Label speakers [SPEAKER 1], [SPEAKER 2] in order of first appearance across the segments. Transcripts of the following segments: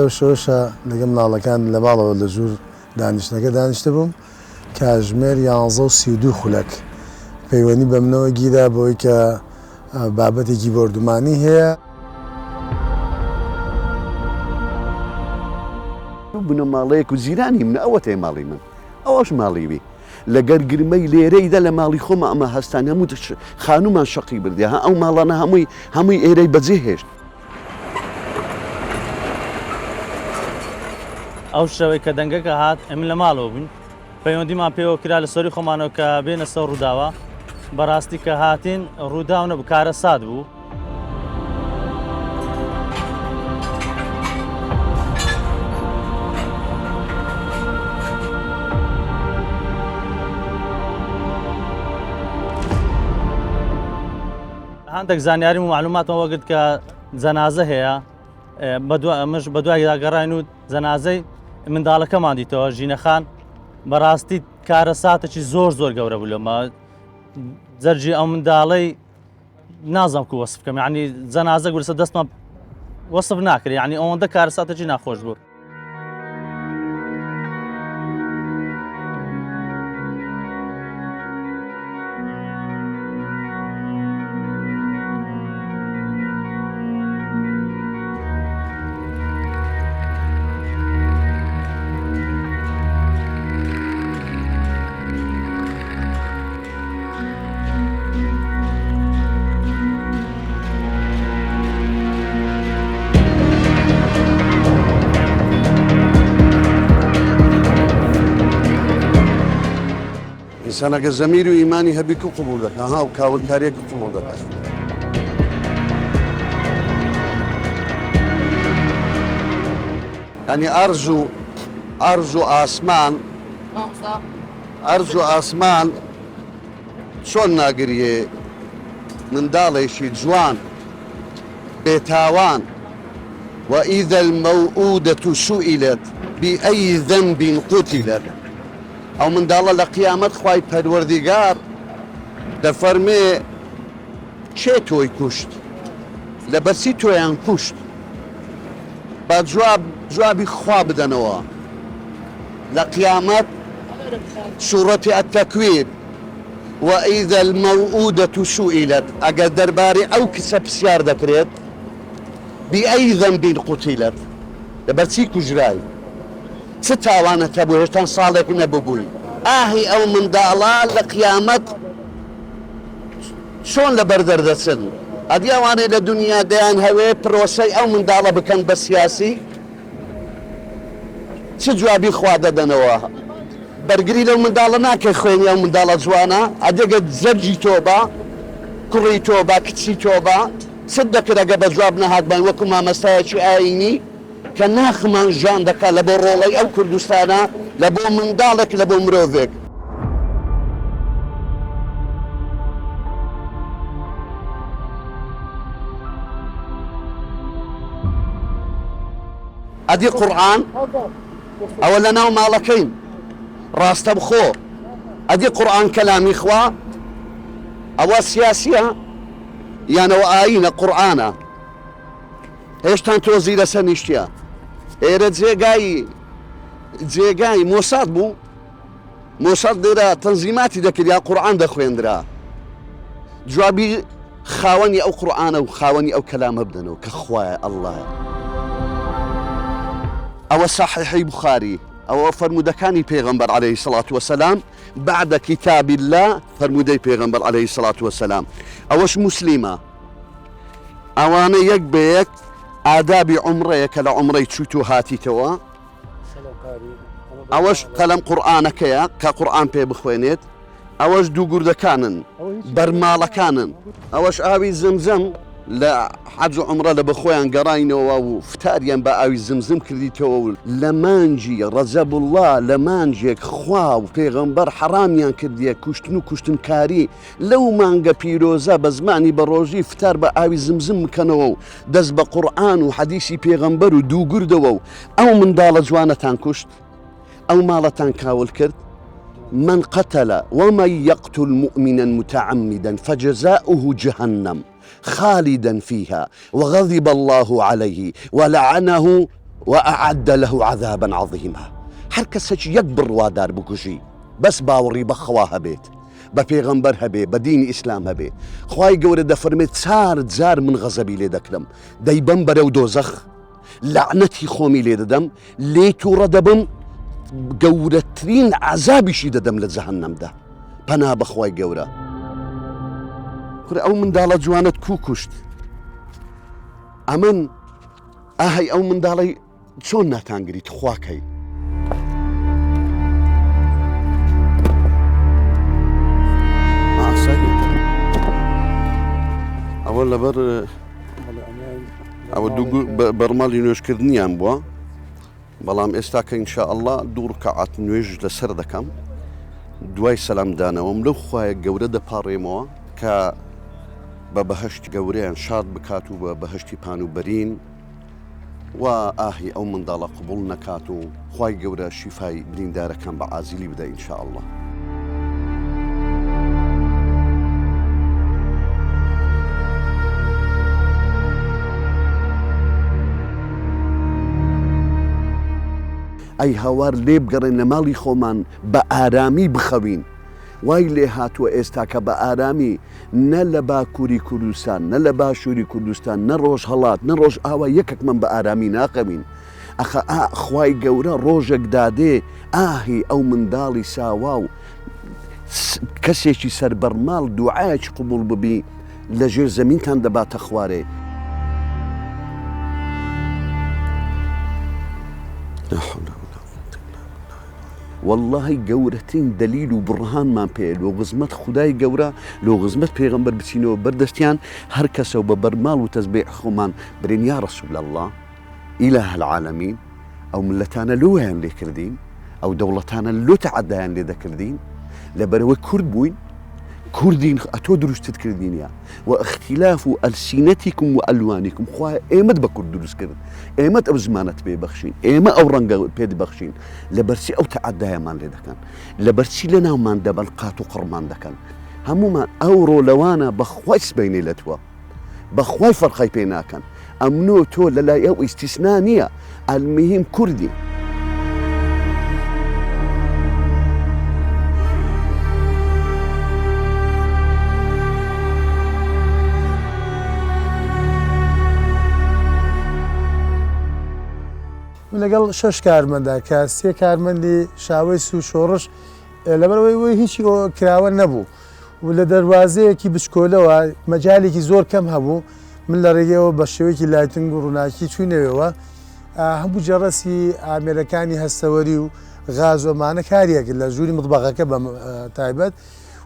[SPEAKER 1] لەو شۆشە لەگەڵ مناڵەکان لە باڵەوە لە ژوور دانیشتەکە دانیشتە بووم کاتژمێر 11:32 خولەک پەیوەندی بە منەوە گیرا بۆی کە بابەتێکی بردومانی هەیە.
[SPEAKER 2] بنەماڵەیەک و زیرانی من ئەوەتێ ماڵی من ئەوەش ماڵیوی لەگەر گرمەی لێرەیدا لە ماڵی خۆمە ئەمە هەستان هەموو خانومان شەقی بردێ ئەو ماڵانە هەمووی ئێرەی بەجێ هێشت.
[SPEAKER 3] ئەو شەوەی کە دەنگەکە هات ئەمن لە ماڵەوە بووین پەیوەندیمان پێوە کرا لە سەری خۆمانەوە کە بێنە سەر ڕووداوە بەڕاستی کە هاتین ڕووداونە بکارە ساد بوو. هەندێک زانیاری و معلوماتەوە وەگرت کە جەنازە هەیە ئەمەش بە دوای داگەڕاین و جەنازەی منداڵەکەمان دیتەوە ژینەخان بەڕاستی کارە ساتێکی زۆر گەورە بوو لەمە جەرجی ئەو منداڵەی نازانم کو وەسف بکەم یعنی جەنازە گورسە دەستمان وەسف ناکرێت یعنی ئەوەندە کارە ساتێکی ناخۆش بوو.
[SPEAKER 2] ئینسانەکە زەمیر و ئیمانی هەبی و قبول دەکات ها و کاولکاریەکی قبول دەکات. یعنی ئەرز و ئاسمان چۆن ناگریێ منداڵێکی جوان بێتاوان وإذا الموءودة سئلت بأي ذنب قتلت ئەو منداڵە لە قیامەت خوای پەروەردیگار دەفەرمێ چێ تۆی کوشت لەبەرچی تۆیان کوشت با جوابی خوا بدەنەوە لە قیامەت سوورەتی ئەتەکویر وإذا الموءودة سئلت ئەگەر دەربارەی ئەو کچە پرسیار دەکرێت بأي ذنب قتلت لەبەرچی کوژرای چ تاوانەتە بوو هێشتا ساڵێک نەبووبووی ئاهی ئەو منداڵە لە قیامەت چۆن لەبەر دەردەچن ئەدیاوانەی لە دنیا دەیان هەوێ پرۆسەی ئەو منداڵە بکەن بە سیاسی چ جوابی خوا دەدەنەوە بەرگری لەو منداڵە ناکەی خوێنی ئەو منداڵە جوانە ئەدەگەت زەرجی تۆبە کوڕی تۆبە کچی تۆبە چت دەکرەگە بە جواب نەهاتبان وەکو مامەستایەکی ئاینی کە ناخمان ژان دەکات لە بۆ ڕۆڵەی ئەو کوردستانە لە بۆ منداڵێک لە بۆ مرۆڤێک. ئەدی قورئان ئەوە لە ناو ماڵەکەین ڕاستە بخۆ ئەدی قورئان کەلامی خوا ئەوە سیاسیە یانەوە ئاینە قورئانە هێشتان تۆزی لەسەر نیشتیە ئێرە جێگای مۆساد بوو مۆساد لێرە تەنزیماتی دەکرد یا قورئان دەخوێندرا جوابی خاوەنی ئەو قورئانە و خاوەنی ئەو کەلامە بدەنەوە کە خوایە ئەڵڵایە. ئەوە صحیحی بخاری ئەوە فەرمودەکانی پێغەمبەر عەلەیهی سەڵات وەسەلام بعد کتاب الله فەرمودەی پێغەمبەر عەلەیهی سەڵات وەسەلام ئەوەش موسلیمە ئەوانە یەک بە یەک ئادابی عومڕەیە کە لە عومڕەی چوت و هاتیتەوە ئەوەش قەلەم قورئانەکەیە کە قورئان پێ بخوێنێت ئەوەش دوو گوردەکانن بەرماڵەکانن ئەوەش ئاوی زەمزەم لە حەج و عومڕە لە بەخۆیان گەڕاینەوە و فتاریان بە ئاوی زمزم کردیتەوە و لە مانجی ڕەجەب الله لە مانجێک خوا و پێغەمبەر حەرامیان کردیە کوشتن و کوشتنکاری لەو مانگە پیرۆزە بە زمانی بە ڕۆژی فتار بە ئاوی زمزم بکەنەوە و دەست بە قورئان و حەدیسی پێغەمبەر و دوو گوردەوە و ئەو منداڵە جوانەتان کوشت ئەو ماڵەتان کاول کرد. من قتل ومن يقتل مؤمنا متعمدا فجزاؤه جهنم خالدا فيها وغضب الله عليه ولعنه وأعد له عذابا عظيما. هر کەسێکی یەک بڕوادار بکوژی بەس باوەڕی بە خوا هەبێت، بە پێغەمبەر هەبێ، بە دینی ئیسلام هەبێ. خوای گەورە دەفەرمێت 4 جار من غەزەبی لێ دەکرم، دەیبەم بەرەو دۆزەخ، لعنەتی خۆمی لێ دەدەم، لێ تووڕە دەبم، گەورەترین عەزابیشی دەدەم لە جەهەنەمدا. پەنا بە خوای گەورە. ئەو منداڵە جوانت کوشت، ئەمن ئاهەی ئەو منداڵی چۆن ناتانگریت خواکەی. ئەوە لەبەر ئەوە بەرماڵی نوێژکردنیان بووە، بەڵام ئێستا کە ئینشاءالله 2 ڕکەعات نوێژ لەسەر دەکەم. دوای سەلامدانەوەم لەو خوایە گەورە دەپاڕێمەوە کە بە بەهەشت گەورەیان شاد بکات و بە بەهەشتی پانوبەرین و ئاهی ئەو منداڵە قبوڵ نەکات و خوای گەورە شیفای دیندارەکان بە عازیلی بدە ئینشاءالله. ئەی هاوار لێ بگەڕێن لە ماڵی خۆمان بە ئارامی بخەوین. وای لێ هاتووە ئێستا کە بە ئارامی نە لە باکووری کوردستان، نە لە باشووری کوردستان، نە ڕۆژ هەڵات، نە ڕۆژ ئاوا یەکێکمان بە ئارامی ناقەوین. ئەخە خوای گەورە ڕۆژێک دادێ ئاهی ئەو منداڵی ساوا و کەسێکی سەربەرماڵ دوعایەکی قبوڵ ببی لە ژێر زەمینتان دەباتە خوارێ. واللهی گەورەترین دلیل و بڕهانمان پێ لۆ غزمەت خودای گەورە، لۆ غزمەت پێغەمبەر بچینەوە بەردەستیان هەر کەسە بە بەرماڵ و تەسبیح خۆمان برین یا ڕەسوول الله ئیلاه العالەمین. ئەو ملەتانە لۆیان لێ کردین، ئەو دەوڵەتانە لۆ تەعەدایان لێ دەکردین، لەبەرەوەی کورد بووین، کوردین ئەتۆ دروستت کردینە و اختلاف و ئەلسینەتیکم و ئەلوانیکم خوای ئێمەت بە کورد دروست کرد، ئێمەت ئەو زمانەت پێ بەخشین، ئێمە ئەو ڕەنگە پێت بەخشین، لەبەرچی ئەو تەعەدایەمان لێ دەکەن، لەبەرچی لە ناومان دەبەن قات و قڕمان دەکەن. هەمومان ئەو ڕۆلەوانە بەخوای سبەینەی لە تووە، بەخوای فەرقەی پێ ناکەن. ئەمنۆ تۆ لەلای ئەو ئیستیسنا نییە، ئەلموهیم کوردی.
[SPEAKER 1] لەگەڵ 6 کارمەندا کە 3 کارمەندی شاوەی سو شۆڕش لەبەرەوەی هیچی کراوە نەبوو و لە دەواازەیەکی بچکۆلەوە مەجالێکی زۆر کەم هەبوو. من لە ڕێگەوە بە شێوەیەکی لایتنگ و ڕووناکی چوینەوەوە هەموو جەڕەسی ئامێرەکانی هەستەوەری و غازۆمانە کاریەکرد لە ژووری مطبەقەکە بە تایبەت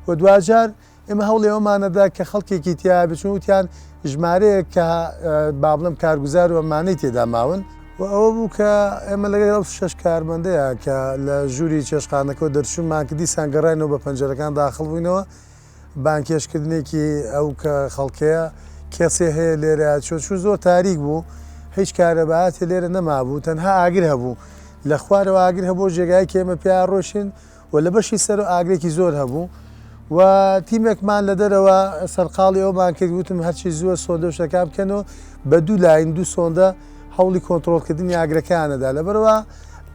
[SPEAKER 1] و دوجار ئێمە هەوڵێەوەمانەدا کە خەڵکێکی تیا بچون وتیان ژمارەیە کە با بڵێم کارگوزار و ئەمانەی تێدا ماون و ئەوە بوو کە ئێمە لەگەڵ 6 کارمەندەیە کە لە ژووری چێشخانەکە دەرچوونمان کە دیسان گەڕاینەوە بە پەنجەرەکان داخڵ بووینەوە. بانکێشکردنێکی ئەو کە خەڵکەیە کێسێ هەیە لێرە چۆ زۆر تاریک بوو، هیچ کارەباەتی لێرە نەمابوو، تەنها ئاگر هەبوو، لە خوارەوە ئاگر هەبوو ژێگای کە ئێمە پێیا ڕۆشین و لە بەشی سەر و ئاگرێکی زۆر هەبوو و تیمێکمان لە دەرەوە سەرقاڵی ئەومان کرد وتم هەرچی زووە سۆندە و شەکان بکەنەوە بە 2 لاین 2 سۆندە هەوڵی کۆنتترۆلکردنی ئاگرەکانەدا. لەبەرەوە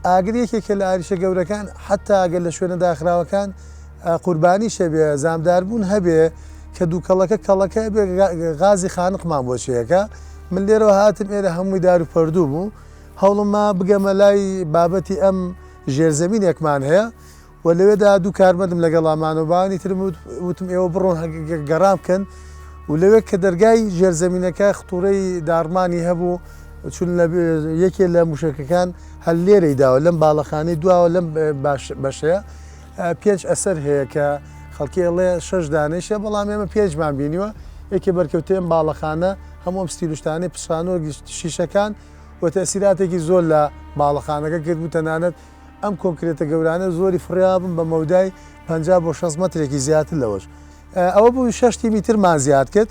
[SPEAKER 1] ئاگرێکێکە لە ئاریشە گەورەکان حتا ئەگەر لە شوێنە داخراوەکان قوربانی شەبێ زامداربوون هەبێ کە دووکەڵەکە کەڵەکە بێ غازی خانقمان بۆچەیەەکە. من لێرەوە هاتم ئێرە هەمووی دار و پەردوو بوو، هەوڵمما بگەمە لای بابەتی ئەم ژێرزەمینێکمان هەیە و لەوێدا 2 کارمەندم لەگەڵامانەوەبانی ترم وتم ئێوە بڕۆن گەڕام بکەن و لەوێ کە دەرگای ژێرزەمینەکە خطوورەی دارمانی هەبوو چون یەکێ لە موشکەکان هەل لێرەی داوە لەم باڵەخانەی دواوە لەم بەشەیە 5 ئەسەر هەیە کە خەڵکیڵێ 6 دانیشە، بەڵام ئێمە 5مان بینیوە یەکێ بەرکەوتێن باڵەخانە هەموم ستیلشتانی پشانۆ شیشەکان و تەسیراتێکی زۆر لە باڵەخانەکە کرد بوو. تەنانەت ئەم کۆنکرێتە گەورانە زۆری فریابم بە مەودای 50 بۆ 6 مەترێکی زیاتر لەوەش. ئەوە بوو 6 تیمی ترمان زیاد کرد،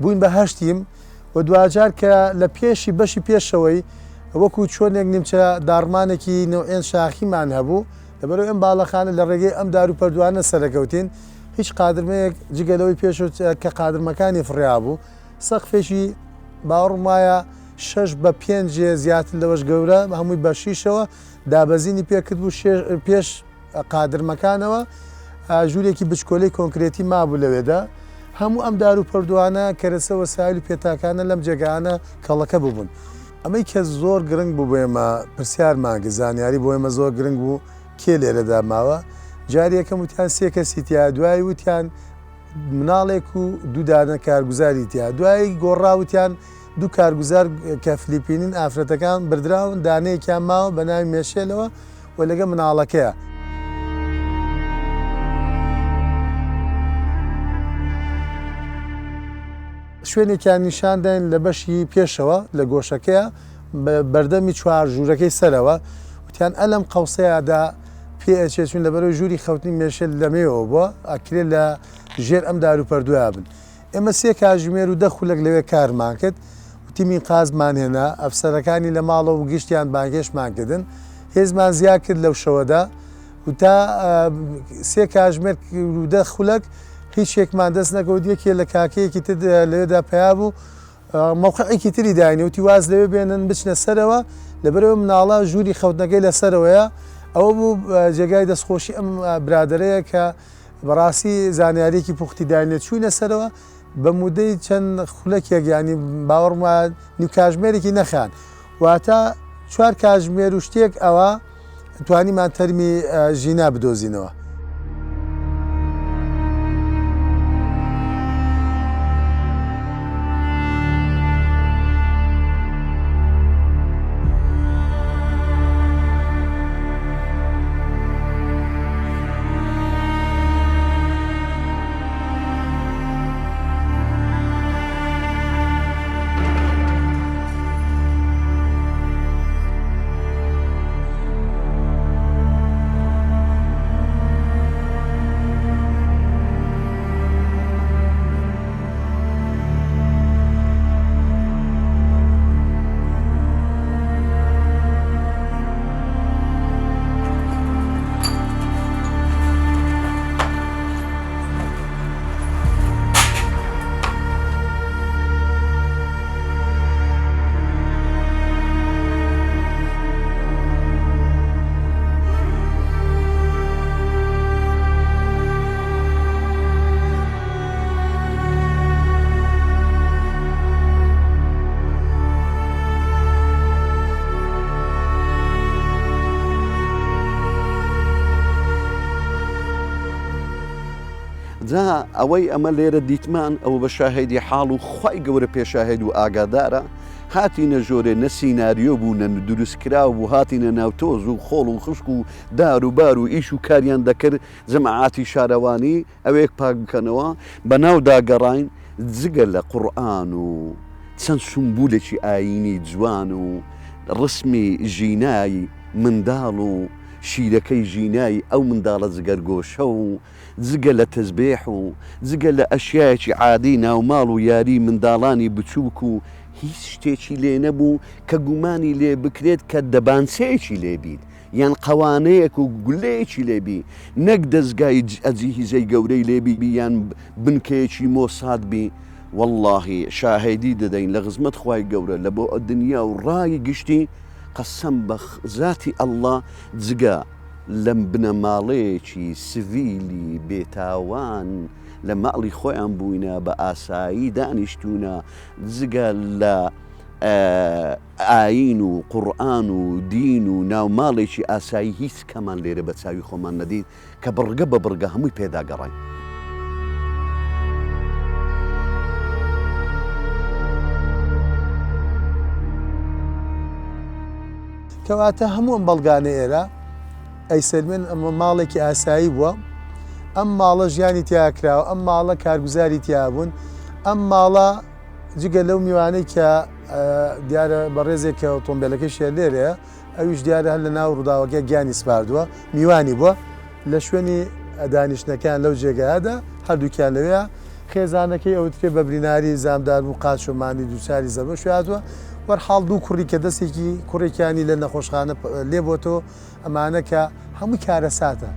[SPEAKER 1] بووین بە 8 تیم و دوجار کە لە پێشی بەشی پێشەوەی وەکو چۆنێک نیمچە داڕمانێکی نوێن شاخیمان هەبوو. لەبەرەوە ئەم باڵەخانە لە ڕێگەی ئەم دار و پەردوانە سەرەکەوتین، هیچ قادرمەیەک جگەلەوەی پێش کە قادرمەکانی فڕیا بوو. سەقفێکی باوەڕم وایە 6 بە 5 زیاتر لەوەش گەورە هەمووی بە 6ەوە دابەزینی پێکرد بوو پێش قادرمەکانەوە ژوورێکی بچکۆلەی کۆنکرێتی مابوو لەوێدا هەموو ئەم دار و پەردوانە کەرەسە وەسایل و پێتاکانە لەم جێگانە کەڵەکە ببوون ئەمەی کە زۆر گرنگ بوو بۆ ئێمە پرسیارمانگە زانیاری بۆ ئێمە زۆر گرنگ بوو کێ لێرەدا ماوە جاری یەکەم وتیان 3 کەسی تیا دوای وتیان مناڵێک و دوودانە کارگوزاری تیا دوای گۆڕاوتیان دوو کارگوزار کە فلیپینین ئافرەتەکان بردراون دانەیەکیان ماوە بە ناوی مێشێلەوە و لەگە مناڵەکەیە. شوێنێکیان نیشانداین لە بەشی پێشەوە لە گۆشەکەیە بەردەمی 4 ژوورەکەی سەرەوە وتیان ئەلەم قەوسەیەدا پێ ئەچێتون لەبەرەوەی ژووری خەوتنی مێشێل لەمێەوە بووە ئەکرێت لە ژێر ئەم دار و پەردوایە بن. ئێمە 3 کاتژمێر و 10 خولەک لەوێ کارمان کرد وتیمی قازمان هێنا ئەفسەرەکانی لە ماڵەوە و گشتیان بانگێشمان کردن هێزمان زیاد کرد لەو شەوەدا و تا 3 کاتژمێر و 10 خولەک هیچێکمان دەست نەکەوت یەکێ لە کاکەیەکی تر لەوێدا پیا بوو مەوقعێکی تری داینێ وتی واز لەوێ بێنن بچنە سەرەوە لەبەرەوە مناڵە ژووری خەوتنەکەی لەسەرەوەیە ئەوە بوو جێگای دەستخۆشی ئەم برادرەیە کە بەڕاستی زانیارێکی پوختی داینێت چووینە سەرەوە بە مودەی چەند خولەکێک ینی باوەڕمان نیو کاتژمێرێکی نەخان واتە 4 کاتژمێر و شتێک ئەوە توانیمان تەرمی ژینا بدۆزینەوە.
[SPEAKER 2] جا ئەوەی ئەمە لێرە دیتمان ئەوە بە شاهێدی حاڵ و خی گەورە پێشاهێد و ئاگادارە هاتینە ژۆرێ نە سیناریۆ بوو نە دروستکراوە بوو هاتینە ناوتۆز و خۆڵ و خشک و دار و بار و ئیش و کاریان دەکرد جەماعاتی شارەوانی ئەوەیەک پاک بکەنەوە بە ناو داگەڕین جگە لە قورئان و چەند سمبولێکی ئاینی جوان و ڕسمی ژینایی منداڵ و شیرەکەی ژینایی ئەو منداڵە جگەرگۆشە و جگە لە تەزبێح و جگە لە ئەشیایەکی عادی ناوماڵ و یاری منداڵانی بچووک و هیچ شتێکی لێ نەبوو کە گومانی لێ بکرێت کە دەبانسەیەکی لێبیت یان قەوانەیەک و گولەیەکی لێبی نەک دەستگای ئەجیهیزەی گەورەی لێبی یان بنکەیەکی مۆساد بی واللهی شاهێدی دەدەین لە خزمەت خوای گەورە لە بۆ دنیا و ڕای گشتی قەسەم بە ذاتی ئەڵڵا جگە لەم بنەماڵەیەکی سڤیلی بێتاوان لە ماڵی خۆیان بووینە بە ئاسایی دانیشتوونە جگە لە ئاین و قورئان و دین و ناوماڵێکی ئاسایی هیچ کەمان لێرە بە چاوی خۆمان نەدید کە بڕگە بە بڕگە هەمووی پێداگەڕین.
[SPEAKER 1] کەواتە هەموو ئەم بەڵگانە ئێرە ئەی سەلمێن ئەمە ماڵێکی ئاسایی بووە ئەم ماڵە ژیانی تیاکراوە ئەم ماڵە کارگوزاری تیابوون ئەم ماڵە جگە لەو میوانەی کە دیارە بە ڕێزێک ئۆتۆمبیلەکەی شێ لێرەیە ئەویش دیارە هەر لە ناو ڕووداوەکە گیانی سپاردووە میوانی بووە لە شوێنی دانیشتەکان لەو جێگایدا هەردووکیان لەوەیە خێزانەکەی ئەوترێ بە بریناری زامدار بوو قاچۆمانی دووچاری زەبە شواتوە وەرحاڵ دوو کوڕی کە دەستێکی کوڕێکیانی لە نەخۆشخانە لێبۆتەوە ئەمانە کە هەمووی کارەساتە